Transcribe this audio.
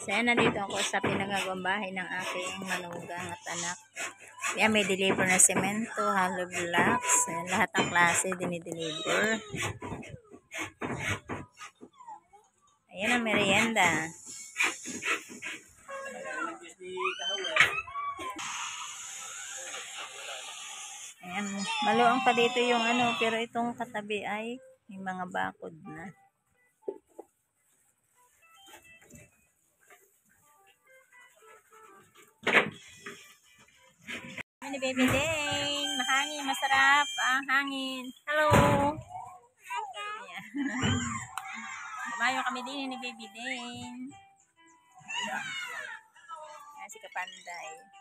So, yan, nandito ako sa pinagagawang bahay ng aking manugang at anak. Yan, may deliver na semento, hollow blocks, lahat ng klase dinideliver. Ayan ang merienda. Ayan, maluang pa dito yung ano, pero itong katabi ay may mga bakod na. Ni Baby Dane, mahangin, masarap ang hangin. Hello! Ayan. Dumayo kami din ni Baby Dane. Ayan si Kapanday.